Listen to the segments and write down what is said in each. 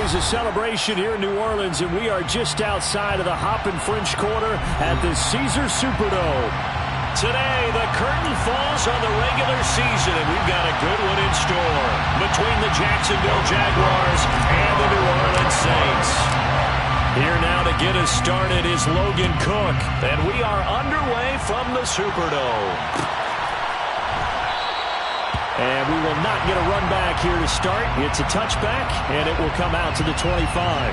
always a celebration here in New Orleans, and we are just outside of the Hoppin' French Quarter at the Caesars Superdome. Today, the curtain falls on the regular season, and we've got a good one in store between the Jacksonville Jaguars and the New Orleans Saints. Here now to get us started is Logan Cook, and we are underway from the Superdome. And we will not get a run back here to start. It's a touchback, and it will come out to the 25.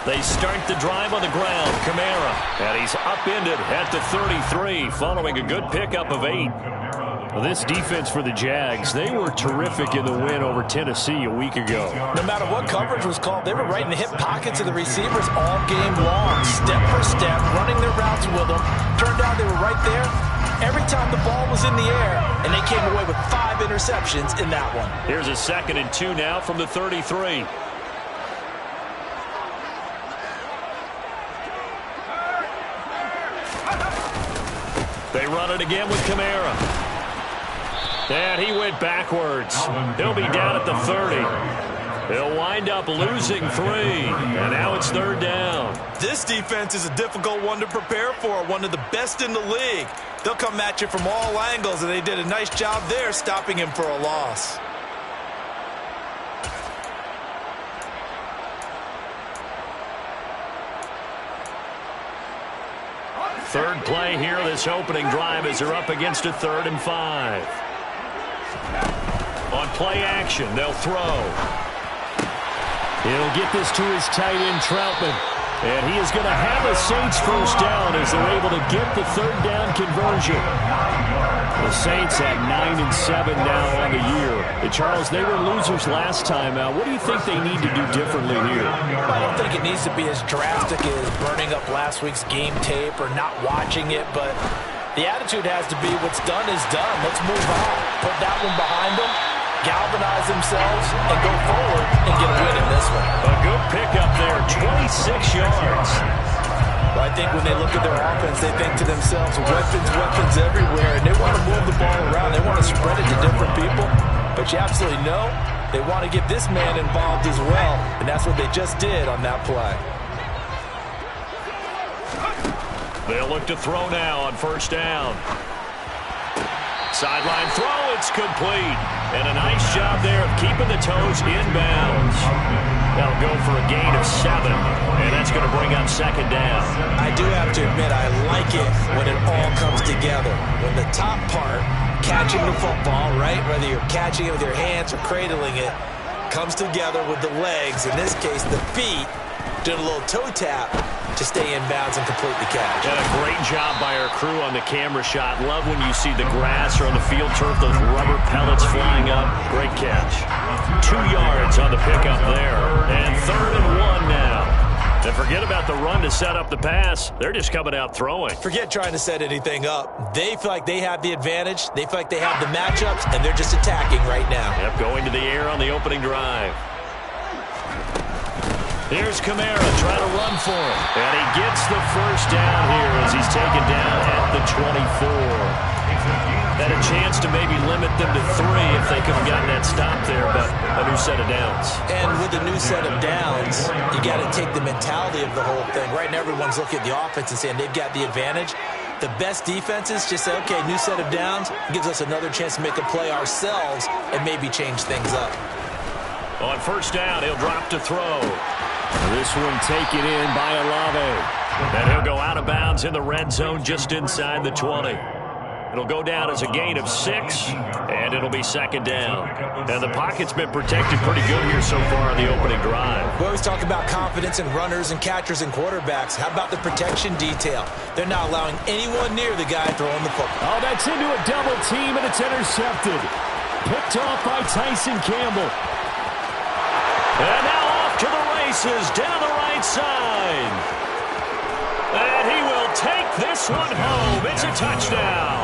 They start the drive on the ground. Kamara, and he's upended at the 33 following a good pickup of 8. Well, this defense for the Jags, they were terrific in the win over Tennessee a week ago. No matter what coverage was called, they were right in the hip pockets of the receivers all game long, step for step, running their routes with them. Turned out they were right there every time the ball was in the air, and they came away with 5 interceptions in that one. Here's a 2nd and 2 now from the 33. They run it again with Kamara. And he went backwards. He'll be down at the 30. He'll wind up losing 3. And now it's 3rd down. This defense is a difficult one to prepare for, one of the best in the league. They'll come at you from all angles, and they did a nice job there stopping him for a loss. Third play here, this opening drive, as they're up against a 3rd and 5. On play action, they'll throw. He'll get this to his tight end, Troutman. And he is going to have a Saints first down as they're able to get the 3rd down conversion. The Saints at 9-7 now on the year. Charles, they were losers last time out. What do you think they need to do differently here? I don't think it needs to be as drastic as burning up last week's game tape or not watching it, but the attitude has to be what's done is done. Let's move on. Put that one behind them, galvanize themselves, and go forward and get a win in this one. A good pickup there, 26 yards. Well, I think when they look at their offense, they think to themselves, weapons everywhere, and they want to move the ball around. They want to spread it to different people, but you absolutely know they want to get this man involved as well, and that's what they just did on that play. They'll look to throw now on 1st down. Sideline throw, it's complete. And a nice job there of keeping the toes inbounds. That'll go for a gain of 7, and that's going to bring up 2nd down. I do have to admit, I like it when it all comes together. When the top part, catching the football, right, whether you're catching it with your hands or cradling it, comes together with the legs, in this case the feet, doing a little toe tap to stay in bounds and complete the catch. And a great job by our crew on the camera shot. Love when you see the grass or on the field turf, those rubber pellets flying up. Great catch. 2 yards on the pickup there. And 3rd and 1 now. And forget about the run to set up the pass. They're just coming out throwing. Forget trying to set anything up. They feel like they have the advantage. They feel like they have the matchups, and they're just attacking right now. Yep, going to the air on the opening drive. Here's Kamara trying to run for him. And he gets the first down here as he's taken down at the 24. Had a chance to maybe limit them to 3 if they could have gotten that stop there, but a new set of downs. And with the new set of downs, you got to take the mentality of the whole thing. Right now, everyone's looking at the offense and saying they've got the advantage. The best defenses just say, okay, new set of downs gives us another chance to make a play ourselves and maybe change things up. On 1st down, he'll drop to throw. This one taken in by Olave. And he'll go out of bounds in the red zone just inside the 20. It'll go down as a gain of 6, and it'll be 2nd down. And the pocket's been protected pretty good here so far on the opening drive. We always talk about confidence in runners and catchers and quarterbacks. How about the protection detail? They're not allowing anyone near the guy throwing the football. Oh, that's into a double team, and it's intercepted. Picked off by Tyson Campbell. And now off to the races down the right side. And he will take this one home. It's a touchdown.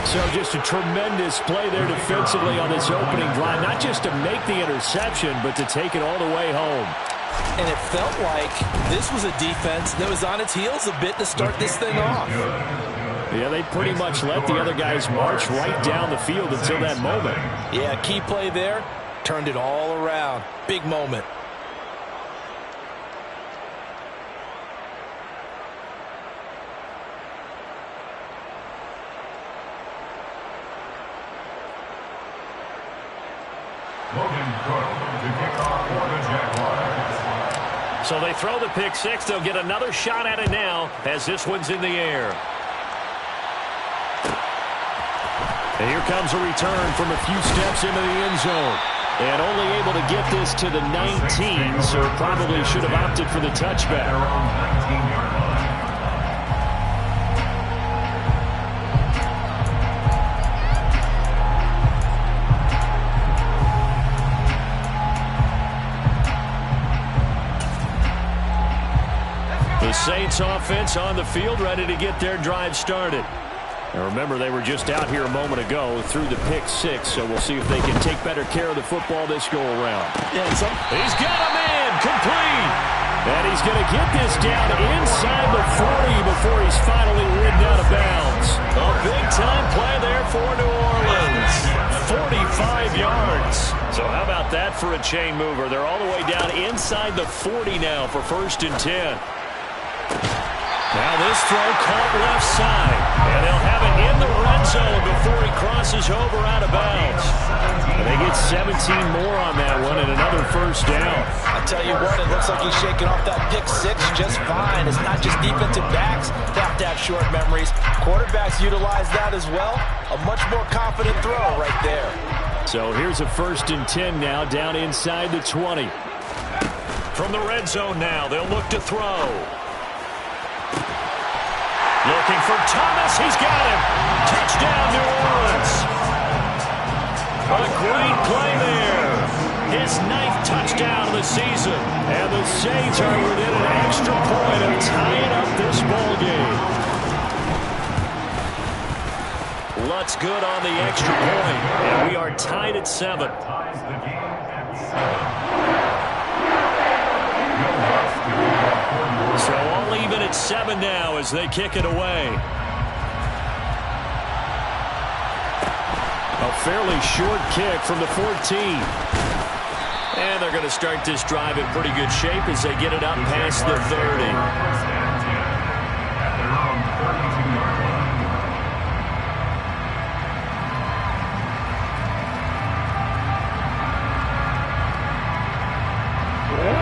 So just a tremendous play there defensively on this opening drive. Not just to make the interception, but to take it all the way home. And it felt like this was a defense that was on its heels a bit to start this thing off. Yeah, they pretty much let the other guys march right down the field until that moment. Yeah, key play there. Turned it all around. Big moment. So they throw the pick six. They'll get another shot at it now as this one's in the air. And here comes a return from a few steps into the end zone. And only able to get this to the 19, so probably should have opted for the touchback. The Saints offense on the field, ready to get their drive started. Now remember, they were just out here a moment ago through the pick six, so we'll see if they can take better care of the football this go-around. Yeah, he's got him in, complete. And he's going to get this down inside the 40 before he's finally ridden out of bounds. A big-time play there for New Orleans. 45 yards. So how about that for a chain mover? They're all the way down inside the 40 now for 1st and 10. Now this throw caught left side. And they'll have it in the red zone before he crosses over out of bounds. And they get 17 more on that one and another 1st down. I tell you what, it looks like he's shaking off that pick six just fine. It's not just defensive backs that have to have short memories. Quarterbacks utilize that as well. A much more confident throw right there. So here's a 1st and 10 now down inside the 20. From the red zone now, they'll look to throw. Looking for Thomas. He's got him. Touchdown, New Orleans. A great play there. His 9th touchdown of the season. And the Saints are within an extra point of tying up this ball game. Lutz good on the extra point. And we are tied at 7. So all even at 7 now as they kick it away. A fairly short kick from the 14. And they're going to start this drive in pretty good shape as they get it up past the 30.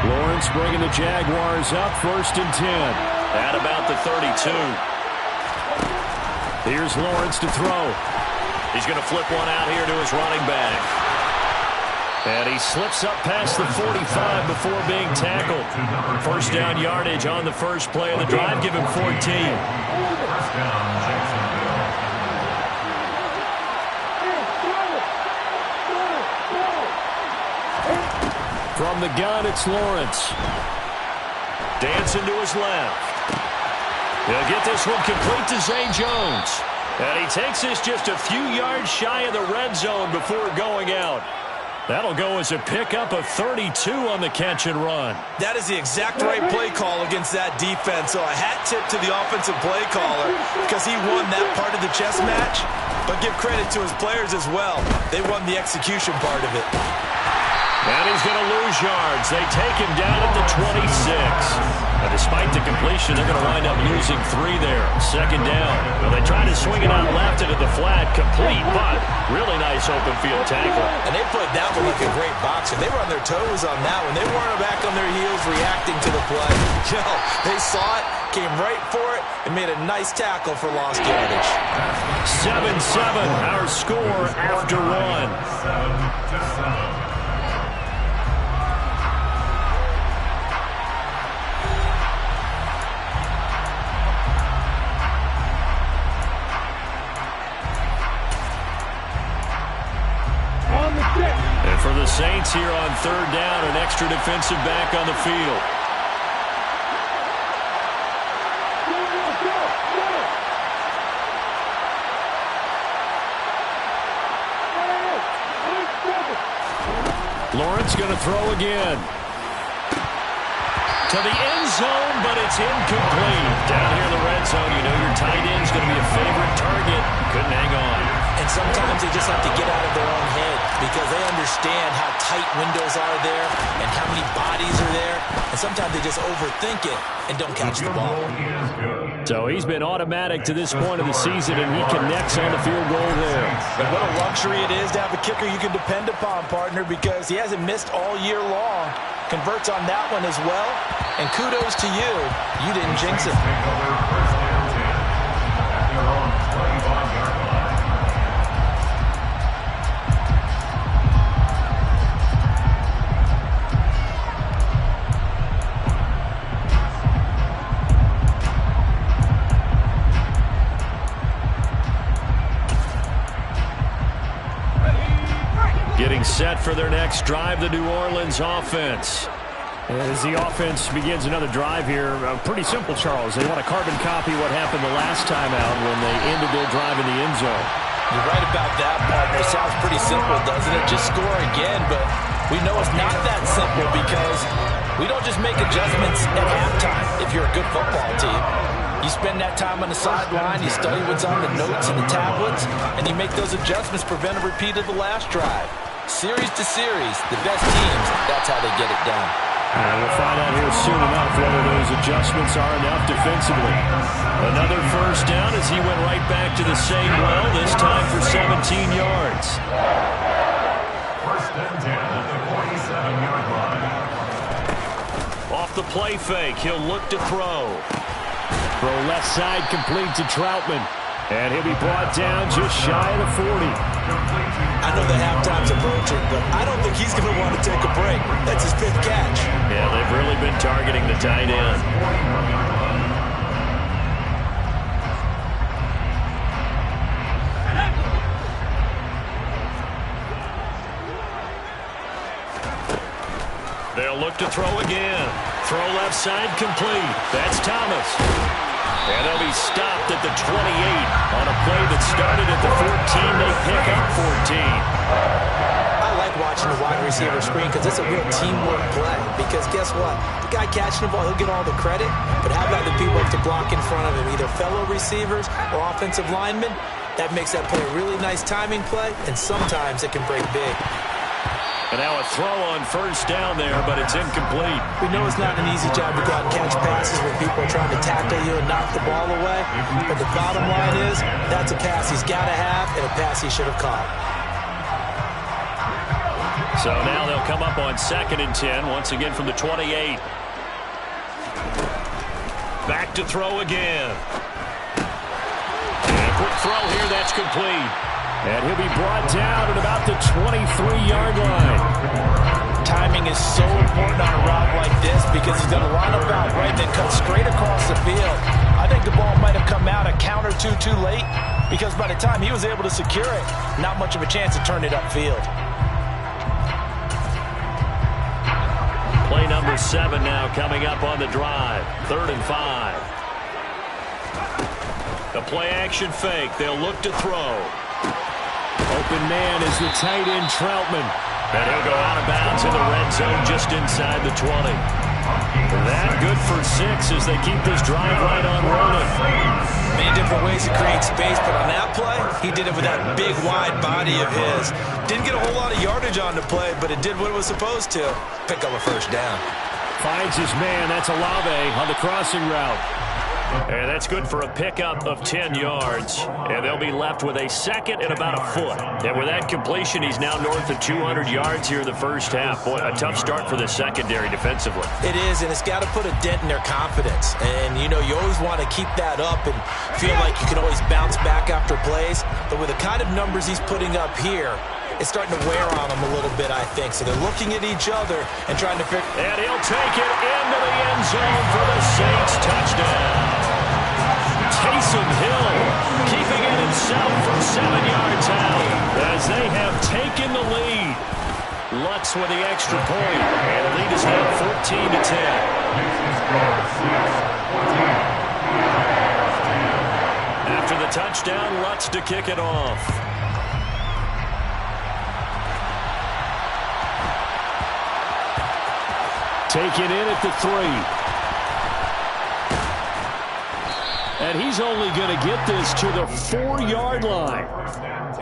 Lawrence bringing the Jaguars up 1st and 10. At about the 32. Here's Lawrence to throw. He's going to flip one out here to his running back. And he slips up past the 45 before being tackled. 1st down yardage on the first play of the drive. Give him 14. From the gun, it's Lawrence. Dancing to his left. He'll get this one complete to Zay Jones. And he takes this just a few yards shy of the red zone before going out. That'll go as a pickup of 32 on the catch and run. That is the exact right play call against that defense. So a hat tip to the offensive play caller because he won that part of the chess match. But give credit to his players as well. They won the execution part of it. And he's going to lose yards. They take him down at the 26. And despite the completion, they're going to wind up losing 3 there. 2nd down. Well, they try to swing it out left into the flat, complete, but really nice open field tackle. And they played that one like a great boxer. They were on their toes on that one. They weren't back on their heels reacting to the play. No, they saw it, came right for it, and made a nice tackle for lost yardage. 7-7, our score after 1. And for the Saints here on 3rd down, an extra defensive back on the field. Lawrence going to throw again. To the end zone, but it's incomplete. Down here in the red zone, you know your tight end's going to be a favorite target. Couldn't hang on. And sometimes they just have to get out of their own head because they understand how tight windows are there and how many bodies are there. And sometimes they just overthink it and don't catch the ball. So he's been automatic to this point of the season, and he connects on the field goal there. But what a luxury it is to have a kicker you can depend upon, partner, because he hasn't missed all year long. Converts on that one as well. And kudos to you. You didn't jinx it. Getting set for their next drive, the New Orleans offense. As the offense begins another drive here, pretty simple, Charles. They want to carbon copy what happened the last time out when they ended their drive in the end zone. You're right about that, partner. It sounds pretty simple, doesn't it? Just score again, but we know it's not that simple because we don't just make adjustments at halftime if you're a good football team. You spend that time on the sideline, you study what's on the notes and the tablets, and you make those adjustments, prevent a repeat of the last drive. Series to series, the best teams, that's how they get it done. And we'll find out here soon enough whether those adjustments are enough defensively. Another first down as he went right back to the same well, this time for 17 yards. First and 10 at the 47-yard line. Off the play fake, he'll look to throw. Throw left side complete to Troutman. And he'll be brought down just shy of the 40. I know the halftime's approaching, but I don't think he's going to want to take a break. That's his 5th catch. Yeah, they've really been targeting the tight end. They'll look to throw again. Throw left side complete. That's Thomas. And they'll be stopped at the 28 on a play that started at the 14. They pick up 14. I like watching the wide receiver screen because it's a real teamwork play. Because guess what? The guy catching the ball, he'll get all the credit. But how about the people have to block in front of him, either fellow receivers or offensive linemen? That makes that play a really nice timing play, and sometimes it can break big. And now a throw on first down there, but it's incomplete. We know it's not an easy job to go out and catch passes when people are trying to tackle you and knock the ball away. But the bottom line is, that's a pass he's got to have and a pass he should have caught. So now they'll come up on 2nd and 10, once again from the 28. Back to throw again. And a quick throw here, that's complete. And he'll be brought down at about the 23-yard line. Timing is so important on a route like this because he's going to line up out right and then cut straight across the field. I think the ball might have come out a count or two too late because by the time he was able to secure it, not much of a chance to turn it upfield. Play number 7 now coming up on the drive. 3rd and 5. The play action fake. They'll look to throw. Open man is the tight end Troutman. And he'll go out of bounds in the red zone just inside the 20. That good for 6 as they keep this drive right on rolling. Many different ways to create space, but on that play, he did it with that big, wide body of his. Didn't get a whole lot of yardage on the play, but it did what it was supposed to. Pick up a first down. Finds his man. That's Olave on the crossing route. And that's good for a pickup of 10 yards. And they'll be left with a 2nd and about a foot. And with that completion, he's now north of 200 yards here in the first half. Boy, a tough start for the secondary defensively. It is, and it's got to put a dent in their confidence. And, you know, you always want to keep that up and feel like you can always bounce back after plays. But with the kind of numbers he's putting up here, it's starting to wear on them a little bit, I think. So they're looking at each other and trying to figure. And he'll take it into the end zone for the Saints touchdown. Taysom Hill keeping it himself from 7 yards out as they have taken the lead. Lutz with the extra point, and the lead is now 14-10. After the touchdown, Lutz to kick it off. Taken in at the 3. And he's only going to get this to the 4-yard line.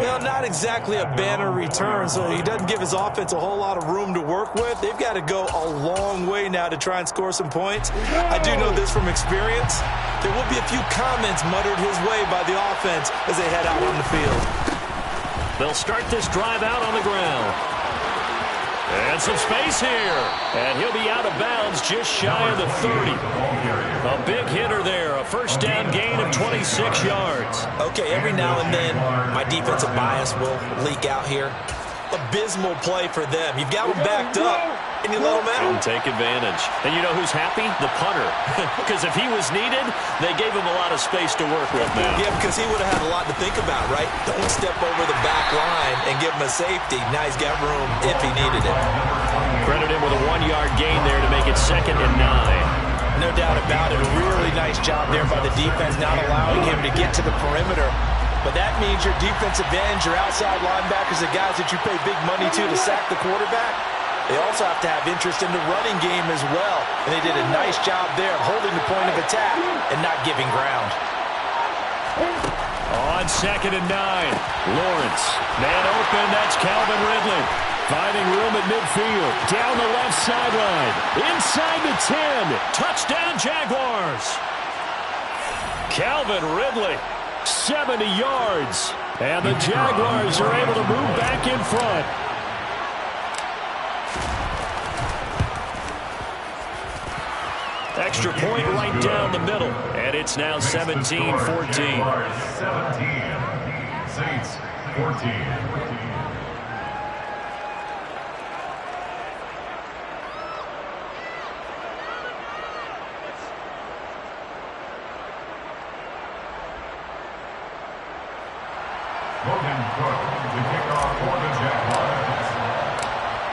Well, not exactly a banner return, so he doesn't give his offense a whole lot of room to work with. They've got to go a long way now to try and score some points. I do know this from experience. There will be a few comments muttered his way by the offense as they head out on the field. They'll start this drive out on the ground. And some space here. And he'll be out of bounds just shy of the 30. A big hitter there. A first down gain of 26 yards. Okay, every now and then my defensive bias will leak out here. Abysmal play for them. You've got them backed up, and you let them out. And take advantage. And you know who's happy? The punter. Because if he was needed, they gave him a lot of space to work with now. Yeah, because he would have had a lot to think about, right? Don't step over the back line and give him a safety. Now he's got room if he needed it. Credit him with a 1-yard gain there to make it 2nd and 9. No doubt about it. A really nice job there by the defense, not allowing him to get to the perimeter. But that means your defensive ends, your outside linebackers, the guys that you pay big money to sack the quarterback, they also have to have interest in the running game as well. And they did a nice job there of holding the point of attack and not giving ground. On 2nd and 9, Lawrence. Man open, that's Calvin Ridley. Finding room at midfield. Down the left sideline. Inside the 10. Touchdown, Jaguars. Calvin Ridley. 70 yards. And the Jaguars are able to move back in front. Extra point right down the middle. And it's now 17-14. 17. Saints 14.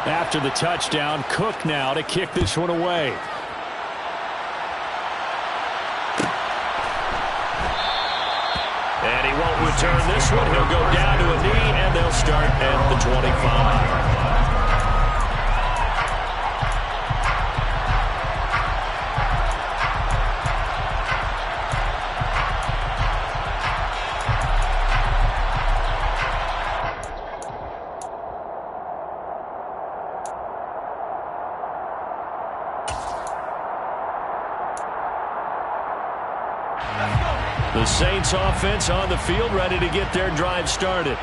After the touchdown, Cook now to kick this one away. And he won't return this one. He'll go down to a knee, and they'll start at the 25. The Saints offense on the field, ready to get their drive started.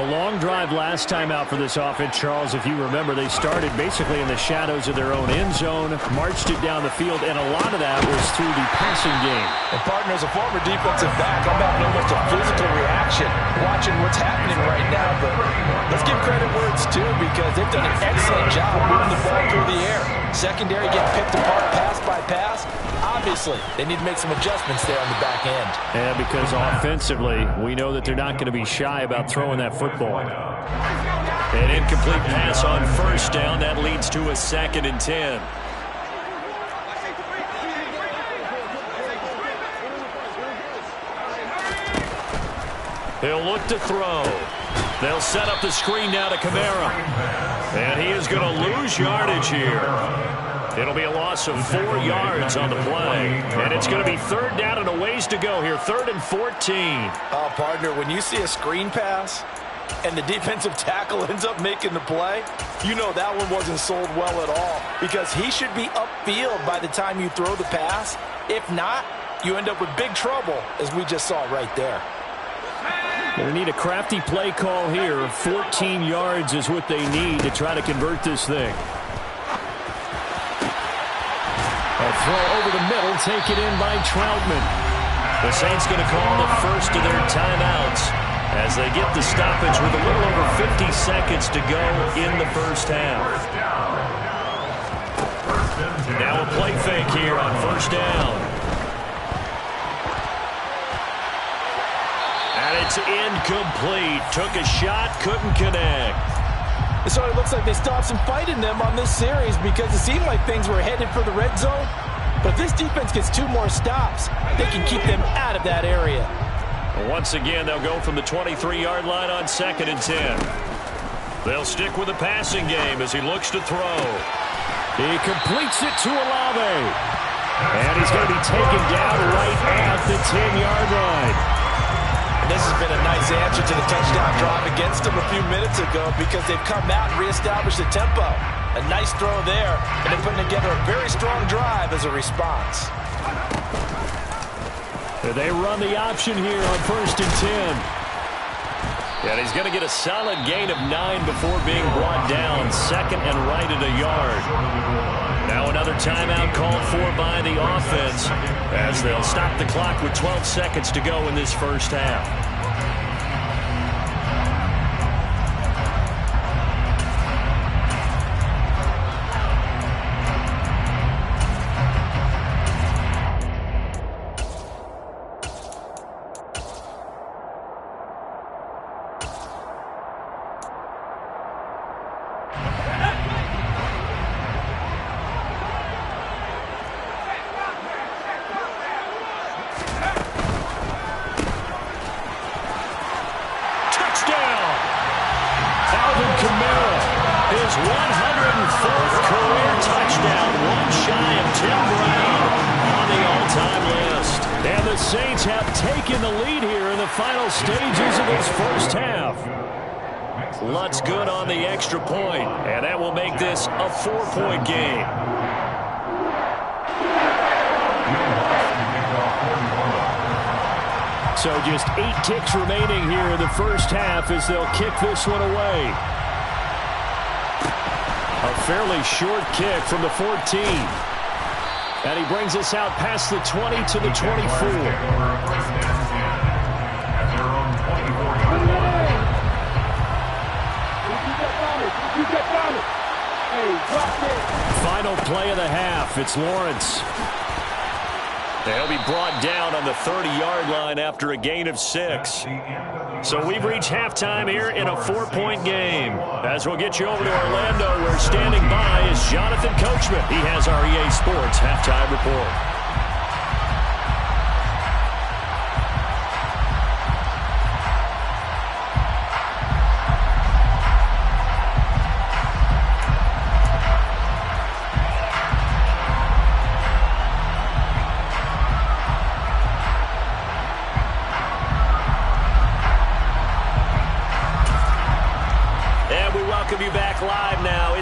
A long drive last time out for this offense, Charles. If you remember, they started basically in the shadows of their own end zone, marched it down the field, and a lot of that was through the passing game. And, partner, as a former defensive back, I'm having almost a physical reaction watching what's happening right now. But let's give credit where it's due, because they've done an excellent job moving the ball through the air. Secondary getting picked apart pass by pass. Obviously, they need to make some adjustments there on the back end. Yeah, because offensively, we know that they're not going to be shy about throwing that football. An incomplete pass on first down. That leads to a 2nd and 10. He'll look to throw. They'll set up the screen now to Kamara. And he is going to lose yardage here. It'll be a loss of 4 yards on the play. And it's going to be 3rd down and a ways to go here. 3rd and 14. Oh, partner, when you see a screen pass and the defensive tackle ends up making the play, you know that one wasn't sold well at all, because he should be upfield by the time you throw the pass. If not, you end up with big trouble, as we just saw right there. They need a crafty play call here. 14 yards is what they need to try to convert this thing. A throw over the middle, taken in by Troutman. The Saints going to call the first of their timeouts as they get the stoppage with a little over 50 seconds to go in the first half. Now a play fake here on first down. And it's incomplete. Took a shot, couldn't connect. So it looks like they still have some fight in them on this series, because it seemed like things were headed for the red zone. But if this defense gets 2 more stops, they can keep them out of that area. Once again, they'll go from the 23-yard line on 2nd and 10. They'll stick with the passing game as he looks to throw. He completes it to Olave. And he's going to be taken down right at the 10-yard line. And this has been a nice answer to the touchdown drive against them a few minutes ago because they've come out and reestablished the tempo. A nice throw there, and they're putting together a very strong drive as a response. They run the option here on 1st and 10. And he's going to get a solid gain of 9 before being brought down. 2nd and right at a yard. Now another timeout called for by the offense as they'll stop the clock with 12 seconds to go in this first half. Lutz good on the extra point, and that will make this a 4-point game. So just 8 ticks remaining here in the first half as they'll kick this one away. A fairly short kick from the 14. And he brings us out past the 20 to the 24. Final play of the half. It's Lawrence. They'll be brought down on the 30-yard line after a gain of 6. So we've reached halftime here in a 4-point game. As we'll get you over to Orlando, where standing by is Jonathan Coachman. He has our EA Sports halftime report.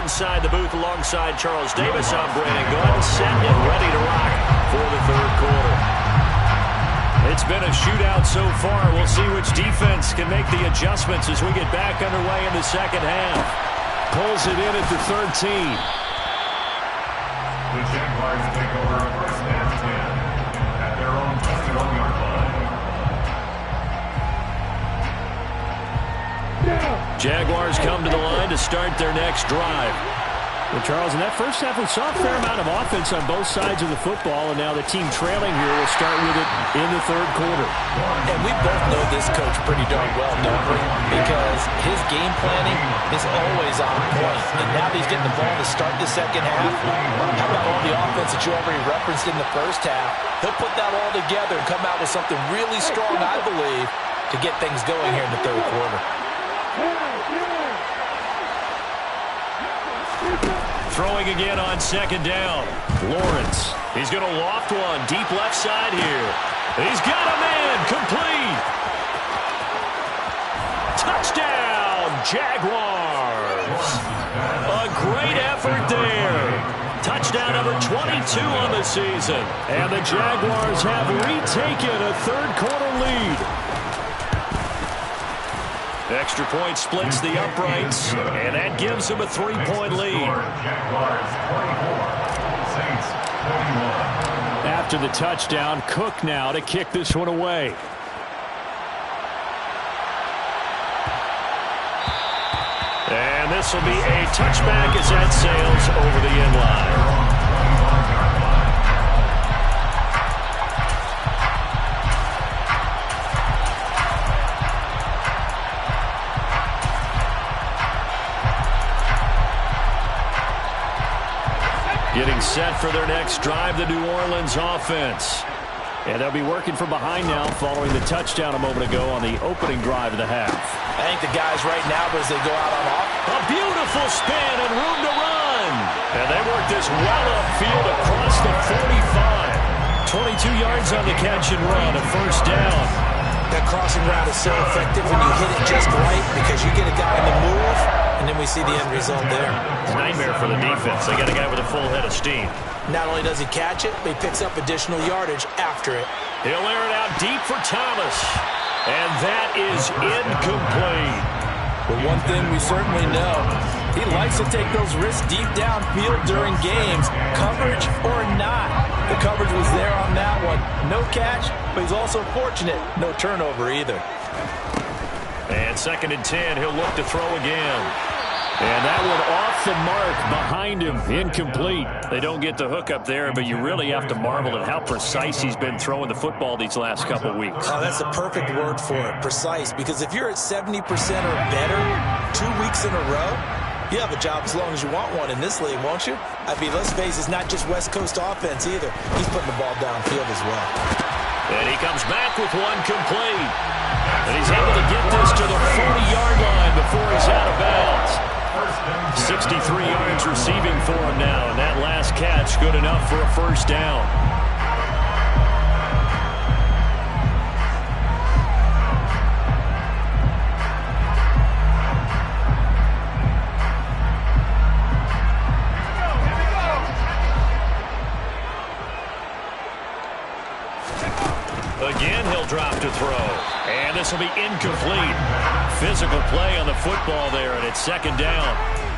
Inside the booth alongside Charles Davis. I'm Brandon Gaudin, set and ready to rock for the third quarter. It's been a shootout so far. We'll see which defense can make the adjustments as we get back underway in the second half. Pulls it in at the 13. The Jaguars take over 1st and 10 at their own 21-yard line. Jaguars come to the line to start their next drive. Well, Charles, in that first half, we saw a fair amount of offense on both sides of the football, and now the team trailing here will start with it in the third quarter. And we both know this coach pretty darn well, don't we? Because his game planning is always on point. And now that he's getting the ball to start the second half, how about all the offense that you already referenced in the first half? He'll put that all together and come out with something really strong, I believe, to get things going here in the third quarter. Throwing again on second down. Lawrence. He's going to loft one deep left side here. He's got a man. Complete. Touchdown, Jaguars. A great effort there. Touchdown number 22 on the season. And the Jaguars have retaken a third quarter lead. Extra point splits the uprights, and that gives them a 3-point lead. After the touchdown, Cook now to kick this one away. And this will be a touchback as that sails over the end line. Getting set for their next drive, the New Orleans offense. And they'll be working from behind now following the touchdown a moment ago on the opening drive of the half. I think the guys right now, as they go out on offense. A beautiful spin and room to run. And they work this well upfield across the 45. 22 yards on the catch and run, a first down. That crossing route is so effective when you hit it just right because you get a guy in the move, and then we see the end result there. It's a nightmare for the defense. They got a guy with a full head of steam. Not only does he catch it, but he picks up additional yardage after it. He'll air it out deep for Thomas. And that is incomplete. But one thing we certainly know, he likes to take those risks deep downfield during games, coverage or not. The coverage was there on that one. No catch, but he's also fortunate. No turnover either. And 2nd and 10, he'll look to throw again. And that one off the mark behind him, incomplete. They don't get the hook up there, but you really have to marvel at how precise he's been throwing the football these last couple weeks. Oh, that's the perfect word for it, precise, because if you're at 70% or better 2 weeks in a row, you have a job as long as you want one in this league, won't you? I mean, let's face it, it's not just West Coast offense either. He's putting the ball downfield as well. And he comes back with one complete. And he's able to get this to the 40-yard line before he's out of bounds. 63 yards receiving for him now, and that last catch good enough for a first down. Again, he'll drop to throw. And this will be incomplete. Physical play on the football there, and it's 2nd down.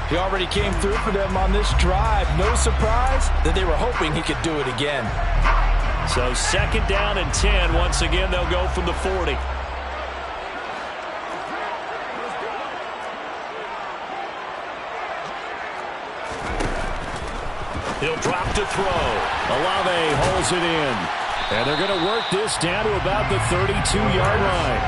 He already came through for them on this drive. No surprise that they were hoping he could do it again. So 2nd down and 10. Once again, they'll go from the 40. He'll drop to throw. Olave holds it in. And they're going to work this down to about the 32-yard line.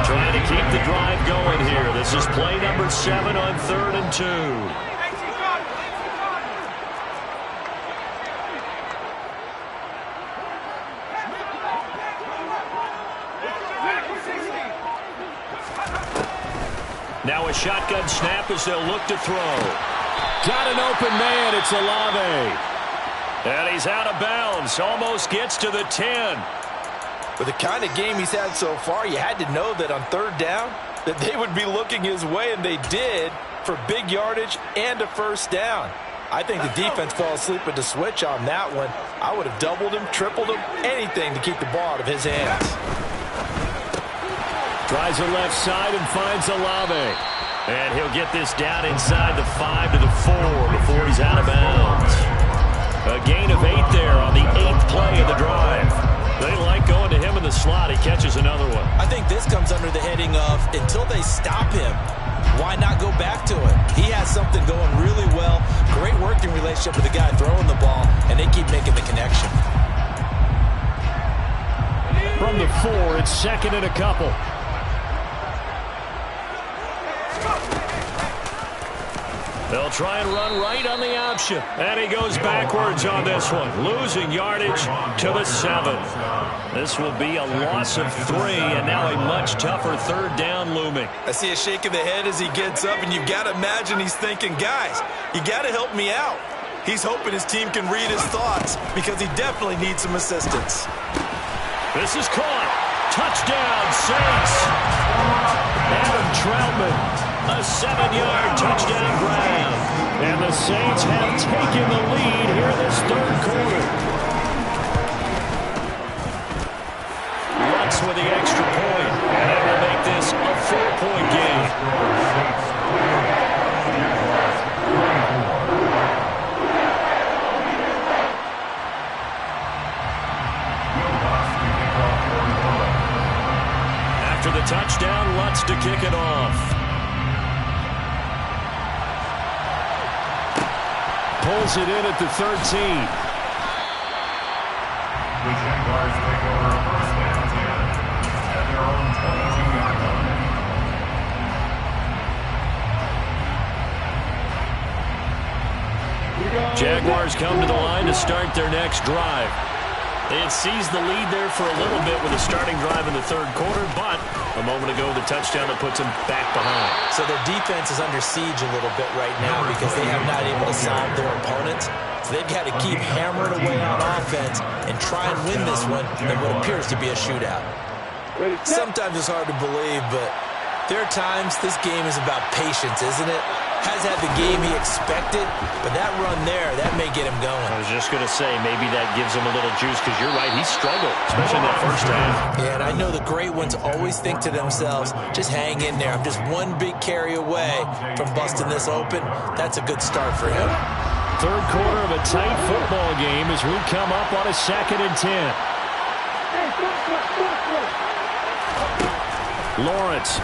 Trying to keep the drive going here. This is play number 7 on 3rd and 2. Now a shotgun snap as they'll look to throw. Got an open man. It's Olave. And he's out of bounds. Almost gets to the 10. With the kind of game he's had so far, you had to know that on 3rd down that they would be looking his way, and they did, for big yardage and a first down. I think the defense fell asleep with the switch on that one. I would have doubled him, tripled him, anything to keep the ball out of his hands. Tries the left side and finds Olave. And he'll get this down inside the 5 to the 4 before he's out of bounds. A gain of 8 there on the 8th play of the drive. They like going to him in the slot. He catches another one. I think this comes under the heading of until they stop him, why not go back to it? He has something going really well. Great working relationship with the guy throwing the ball, and they keep making the connection. From the 4, it's 2nd and a couple. They'll try and run right on the option. And he goes backwards on this one. Losing yardage to the 7. This will be a loss of 3, and now a much tougher 3rd down looming. I see a shake of the head as he gets up, and you've got to imagine he's thinking, guys, you got to help me out. He's hoping his team can read his thoughts because he definitely needs some assistance. This is caught. Touchdown, Saints. Adam Troutman. A 7-yard touchdown grab. And the Saints have taken the lead here in this 3rd quarter. Lutz with the extra point. And that will make this a 4-point game. After the touchdown, Lutz to kick it off. Pulls it in at the 13. The Jaguars take over first and 10 at their own 22-yard line. Jaguars come to the line to start their next drive. They had seized the lead there for a little bit with a starting drive in the third quarter, but a moment ago the touchdown that puts them back behind. So their defense is under siege a little bit right now because they have not able to solve their opponents. So they've got to keep hammering away on offense and try and win this one in what appears to be a shootout. Sometimes it's hard to believe, but there are times this game is about patience, isn't it? Has had the game he expected, but that run there, that may get him going. I was just going to say, maybe that gives him a little juice, because you're right, he struggled, especially in that first half. Yeah, and I know the great ones always think to themselves, just hang in there. I'm just one big carry away from busting this open. That's a good start for him. Third quarter of a tight football game as we come up on a 2nd and 10. Lawrence.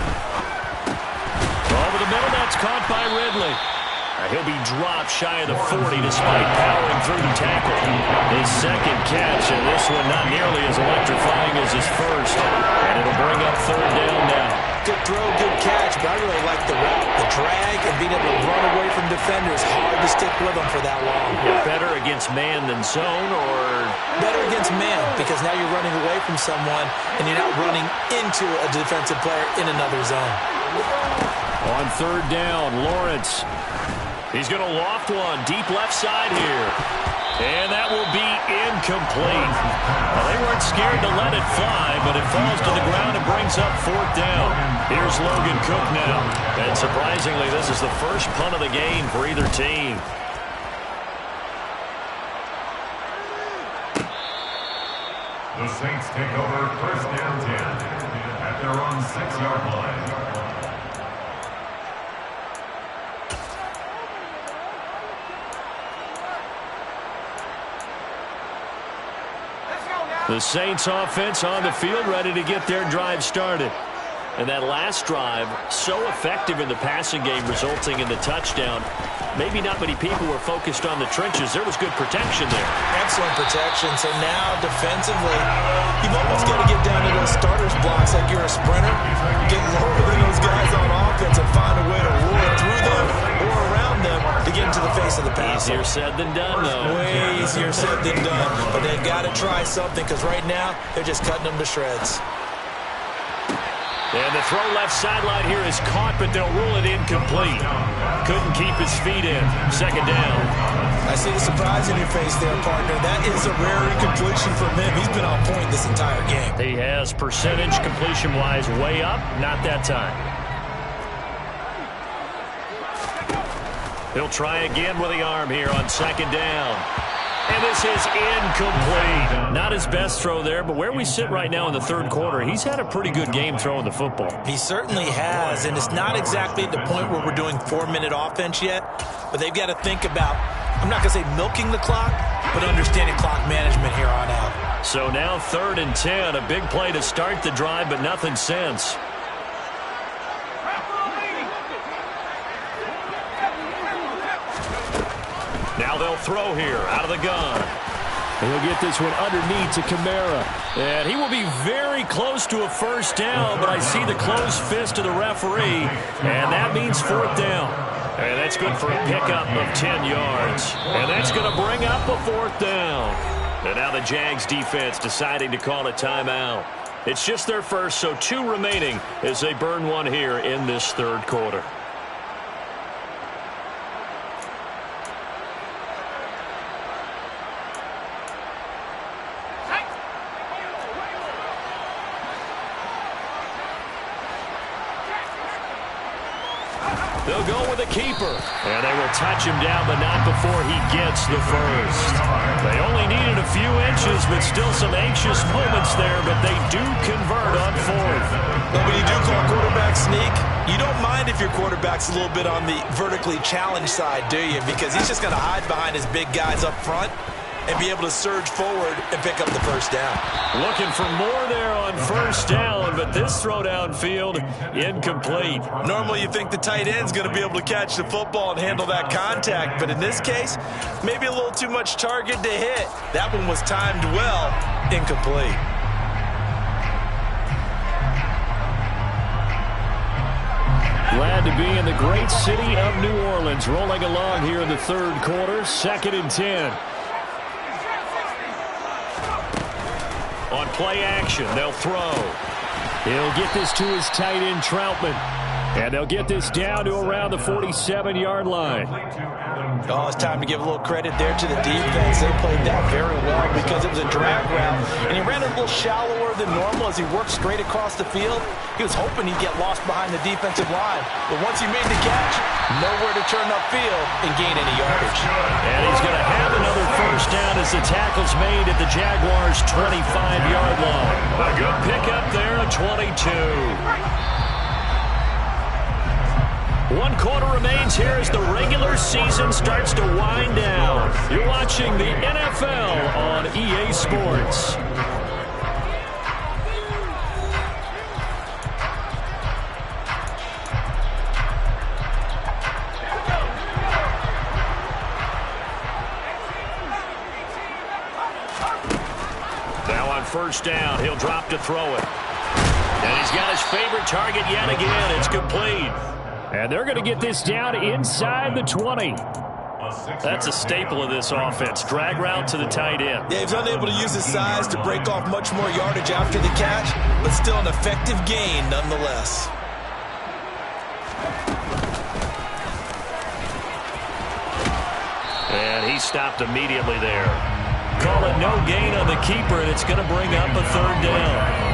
Over the middle, that's caught by Ridley. He'll be dropped shy of the 40 despite powering through the tackle. His second catch, and this one not nearly as electrifying as his first. And it'll bring up 3rd down now. Good throw, good catch, but I really like the route. The drag and being able to run away from defenders. Hard to stick with them for that long. Yeah, better against man than zone, or? Better against man, because now you're running away from someone and you're not running into a defensive player in another zone. On 3rd down, Lawrence. He's going to loft one deep left side here. And that will be incomplete. Well, they weren't scared to let it fly, but it falls to the ground and brings up 4th down. Here's Logan Cook now. And surprisingly, this is the first punt of the game for either team. The Saints take over 1st and 10 at their own 6-yard line. The Saints offense on the field, ready to get their drive started. And that last drive, so effective in the passing game, resulting in the touchdown. Maybe not many people were focused on the trenches. There was good protection there. Excellent protection. So now, defensively, you've almost got to get down to those starters blocks like you're a sprinter. Get lower than those guys on offense and find a way to roar through them or around them to get into the face of the passer. Easier said than done, though. Way easier said than done. But they've got to try something, because right now, they're just cutting them to shreds. And the throw left sideline here is caught, but they'll rule it incomplete. Couldn't keep his feet in. 2nd down. I see the surprise in your face there, partner. That is a rare incompletion from him. He's been on point this entire game. He has percentage completion-wise way up. Not that time. He'll try again with the arm here on 2nd down. And this is incomplete. Not his best throw there, but where we sit right now in the 3rd quarter, he's had a pretty good game throwing the football. He certainly has, and it's not exactly at the point where we're doing 4-minute offense yet, but they've got to think about, I'm not going to say milking the clock, but understanding clock management here on out. So now 3rd and 10, a big play to start the drive, but nothing since. Now they'll throw here out of the gun. And he'll get this one underneath to Kamara. And he will be very close to a 1st down, but I see the closed fist of the referee, and that means 4th down. And that's good for a pickup of 10 yards. And that's going to bring up a 4th down. And now the Jags defense deciding to call a timeout. It's just their first, so 2 remaining as they burn one here in this 3rd quarter. They'll go with a keeper. And they will touch him down, but not before he gets the first. They only needed a few inches, but still some anxious moments there, but they do convert on 4th. But when you do call quarterback sneak, you don't mind if your quarterback's a little bit on the vertically challenged side, do you? Because he's just going to hide behind his big guys up front and be able to surge forward and pick up the 1st down. Looking for more there on 1st down, but this throw downfield, incomplete. Normally you think the tight end's going to be able to catch the football and handle that contact, but in this case, maybe a little too much target to hit. That one was timed well, incomplete. Glad to be in the great city of New Orleans, rolling along here in the 3rd quarter, 2nd and 10. play action. They'll throw. He'll get this to his tight end, Troutman. And they'll get this down to around the 47-yard line. Oh, it's time to give a little credit there to the defense. They played that very well because it was a drag route, and he ran a little shallower than normal as he worked straight across the field. He was hoping he'd get lost behind the defensive line, but once he made the catch, nowhere to turn upfield and gain any yardage. And he's going to have another first down as the tackle's made at the Jaguars' 25-yard line. A good pickup there at 22. 1 quarter remains here as the regular season starts to wind down. You're watching the NFL on EA Sports. Now on first down, he'll drop to throw it. And he's got his favorite target yet again. It's complete. And they're going to get this down inside the 20. That's a staple of this offense. Drag route to the tight end. Yeah, he's unable to use his size to break off much more yardage after the catch, but still an effective gain nonetheless. And he stopped immediately there. Call it no gain on the keeper, and it's going to bring up a third down.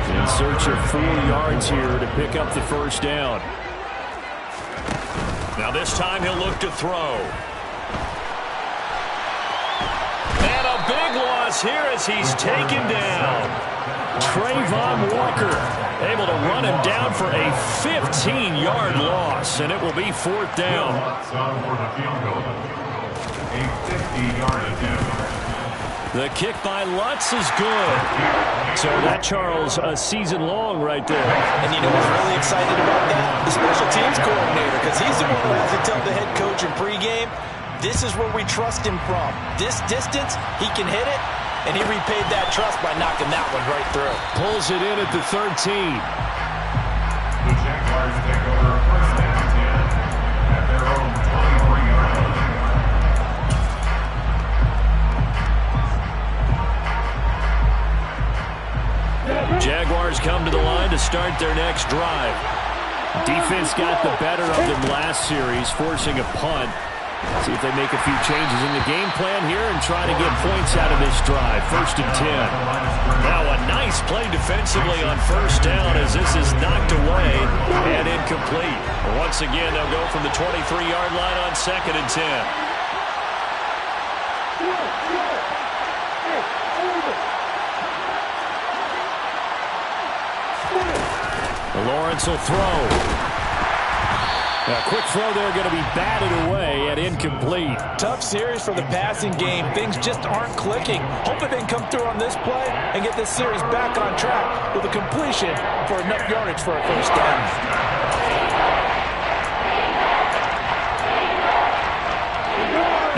In search of 4 yards here to pick up the first down. Now this time he'll look to throw. And a big loss here as he's taken down. Trayvon Walker able to run him down for a 15-yard loss, and it will be 4th down. A 50-yard attempt. The kick by Lutz is good. So that, Charles, a season long right there. And you know what's really excited about that? The special teams coordinator, because he's the one who has to tell the head coach in pregame, this is where we trust him from. This distance, he can hit it, and he repaid that trust by knocking that one right through. Pulls it in at the 13. The Jaguars take over first and 10 at their own 23-yard line. Jaguars come to the line to start their next drive. Defense got the better of them last series, forcing a punt. See if they make a few changes in the game plan here and try to get points out of this drive. 1st and 10. Now a nice play defensively on first down as this is knocked away and incomplete. Once again, they'll go from the 23-yard line on 2nd and 10. Lawrence will throw. A quick throw there going to be batted away and incomplete. Tough series for the passing game. Things just aren't clicking. Hoping they can come through on this play and get this series back on track with a completion for enough yardage for a first down.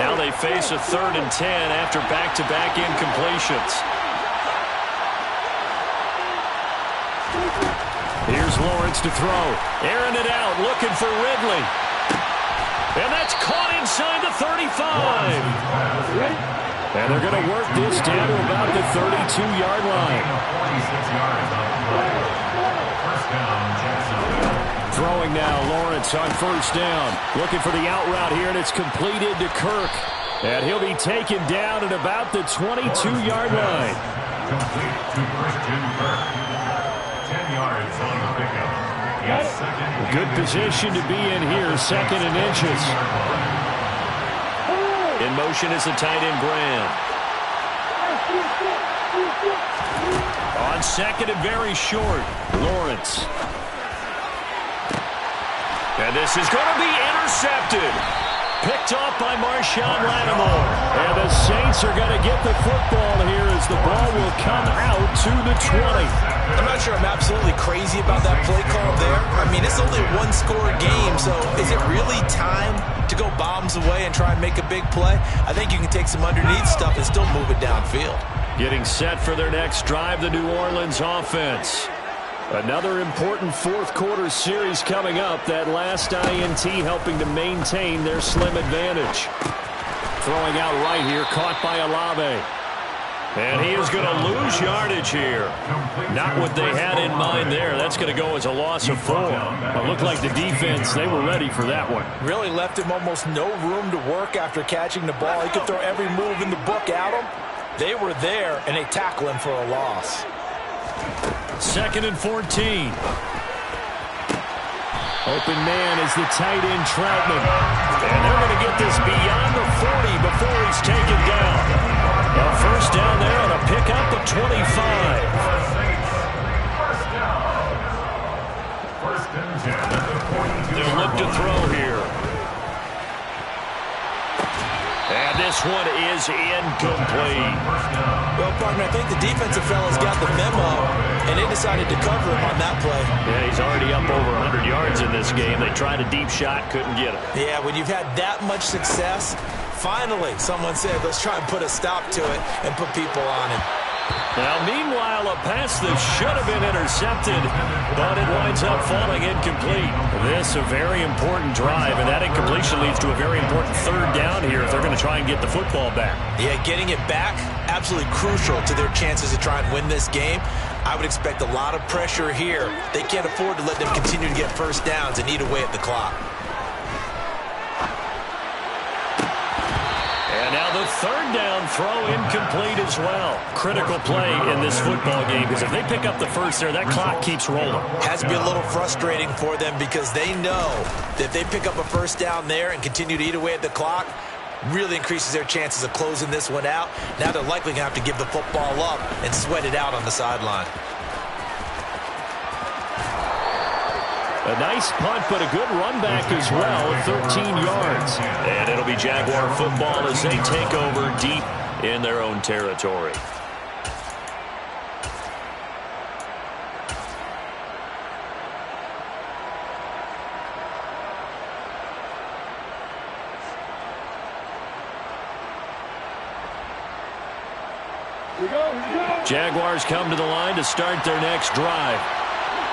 Now they face a 3rd and 10 after back-to-back incompletions. Here's Lawrence to throw. Airing it out, looking for Ridley. And that's caught inside the 35. And they're going to work this down to about the 32-yard line. 26 yards on the play. First down, Jacksonville. Throwing now, Lawrence on first down. Looking for the out route here, and it's completed to Kirk. And he'll be taken down at about the 22-yard line. Complete to Christian Kirk. 10 yards on the pickup. Good position to be in here, 2nd and inches. In motion is the tight end, Graham. On 2nd and very short, Lawrence. And this is going to be intercepted. Picked off by Marshawn Lattimore. And the Saints are going to get the football here as the ball will come out to the 20. I'm not sure I'm absolutely crazy about that play call there. I mean, it's only a one-score game, so is it really time to go bombs away and try and make a big play? I think you can take some underneath stuff and still move it downfield. Getting set for their next drive, the New Orleans offense. Another important 4th quarter series coming up. That last INT helping to maintain their slim advantage. throwing out right here, caught by Olave. And he is going to lose yardage here. Not what they had in mind there. That's going to go as a loss of 4. It looked like the defense, they were ready for that one. Really left him almost no room to work after catching the ball. He could throw every move in the book at him. They were there, and they tackle him for a loss. 2nd and 14. Open man is the tight end, Troutman. And they're going to get this beyond the 40 before he's taken down. A first down there on a pickup of 25. They'll look to throw here. And this one is incomplete. Well, partner, I think the defensive fellas got the memo, and they decided to cover him on that play. Yeah, he's already up over 100 yards in this game. They tried a deep shot, couldn't get him. Yeah, when you've had that much success, finally someone said, let's try and put a stop to it and put people on him. Now, meanwhile, a pass that should have been intercepted, but it winds up falling incomplete. This a very important drive, and that incompletion leads to a very important 3rd down here if they're going to try and get the football back. Yeah, getting it back, absolutely crucial to their chances to try and win this game. I would expect a lot of pressure here. They can't afford to let them continue to get first downs and eat away at the clock. And now the 3rd down throw incomplete as well. Critical play in this football game because if they pick up the first there, that clock keeps rolling. Has to be a little frustrating for them because they know that if they pick up a first down there and continue to eat away at the clock, really increases their chances of closing this one out. Now they're likely going to have to give the football up and sweat it out on the sideline. A nice punt, but a good run back as well at 13 yards. And it'll be Jaguar football as they take over deep in their own territory. Jaguars come to the line to start their next drive.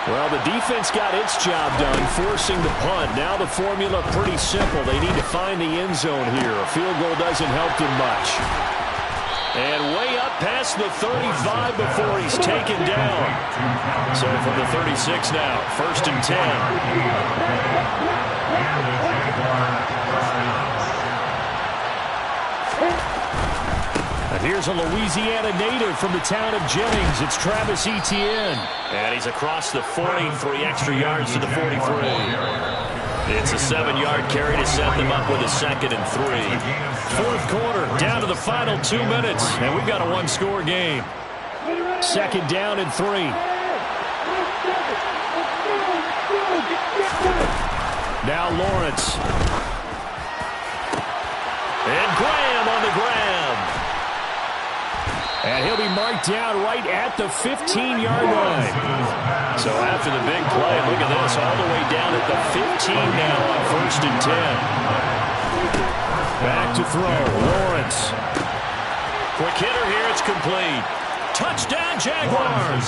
Well, the defense got its job done, forcing the punt. Now the formula pretty simple. They need to find the end zone here. A field goal doesn't help them much. And way up past the 35 before he's taken down. So from the 36 now, 1st and 10. Here's a Louisiana native from the town of Jennings. It's Travis Etienne. And he's across the 43 extra yards to the 43. It's a 7-yard carry to set them up with a 2nd and 3. 4th quarter, down to the final 2 minutes. And we've got a 1-score game. 2nd down and 3. Now Lawrence. And Graham on the grab. And he'll be marked down right at the 15-yard line. So after the big play, look at this, all the way down at the 15 now on 1st and 10. Back to throw, Lawrence. Quick hitter here, it's complete. Touchdown, Jaguars.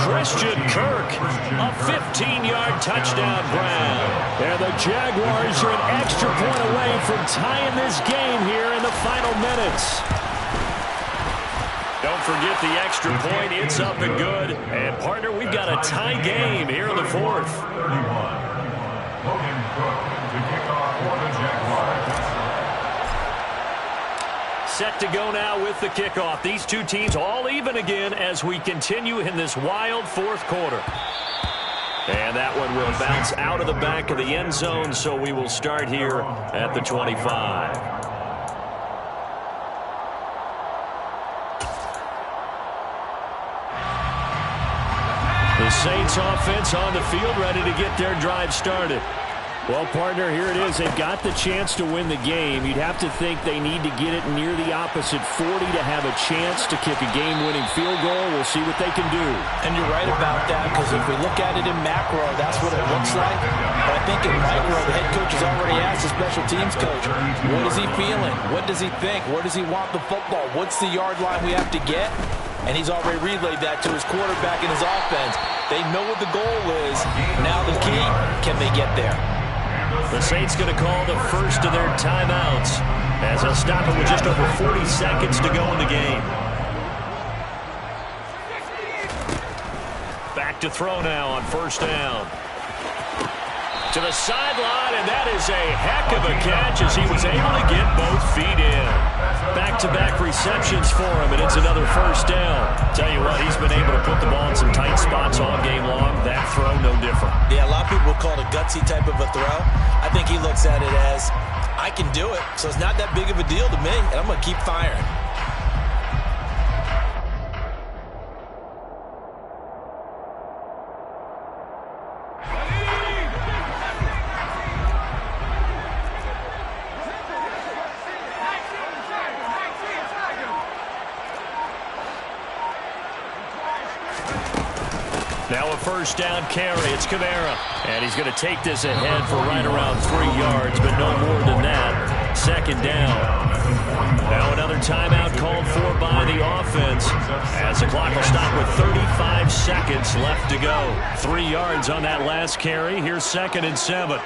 Christian Kirk, a 15-yard touchdown grab. And the Jaguars are an extra point away from tying this game here in the final minutes. Don't forget the extra point. It's up and good. And, partner, we've got a tie game here in the 4th. Set to go now with the kickoff. These two teams all even again as we continue in this wild 4th quarter. And that one will bounce out of the back of the end zone, so we will start here at the 25. The Saints offense on the field, ready to get their drive started. Well, partner, here it is. They've got the chance to win the game. You'd have to think they need to get it near the opposite 40 to have a chance to kick a game-winning field goal. We'll see what they can do. And you're right about that, because if we look at it in macro, that's what it looks like. But I think in micro, the head coach has already asked the special teams coach, what is he feeling? What does he think? Where does he want the football? What's the yard line we have to get? And he's already relayed that to his quarterback and his offense. They know what the goal is. Now the key, can they get there? The Saints going to call the first of their timeouts. as they'll stop it with just over 40 seconds to go in the game. Back to throw now on first down. To the sideline, and that is a heck of a catch as he was able to get both feet in. Back-to-back receptions for him, and it's another first down. Tell you what, he's been able to put the ball in some tight spots all game long. That throw, no different. Yeah, a lot of people would call it a gutsy type of a throw. I think he looks at it as, I can do it, so it's not that big of a deal to me, and I'm going to keep firing. Now a first down carry. It's Kamara. And he's going to take this ahead for right around 3 yards, but no more than that. Second down. Now another timeout called for by the offense as the clock will stop with 35 seconds left to go. 3 yards on that last carry. Here's 2nd and 7.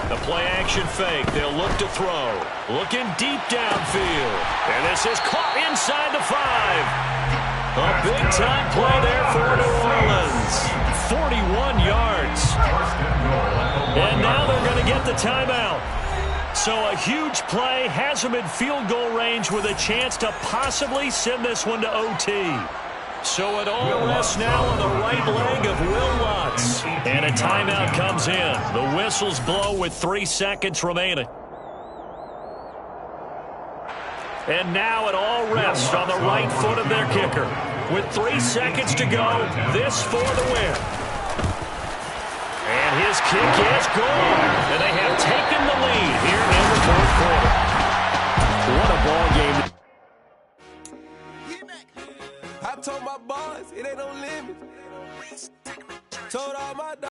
The play-action fake. They'll look to throw. Looking deep downfield. And this is caught inside the 5. A big-time play there for New Orleans. 41 yards. And now they're going to get the timeout. So a huge play has them in field goal range with a chance to possibly send this one to OT. So it all rests now on the right leg of Will Lutz. And a timeout comes in. The whistles blow with 3 seconds remaining. And now it all rests on the right foot of their kicker. With 3 seconds to go, this for the win. And his kick is good. And they have taken the lead here in the 4th quarter. What a ball game. I told my boys, it ain't no limit. Told all my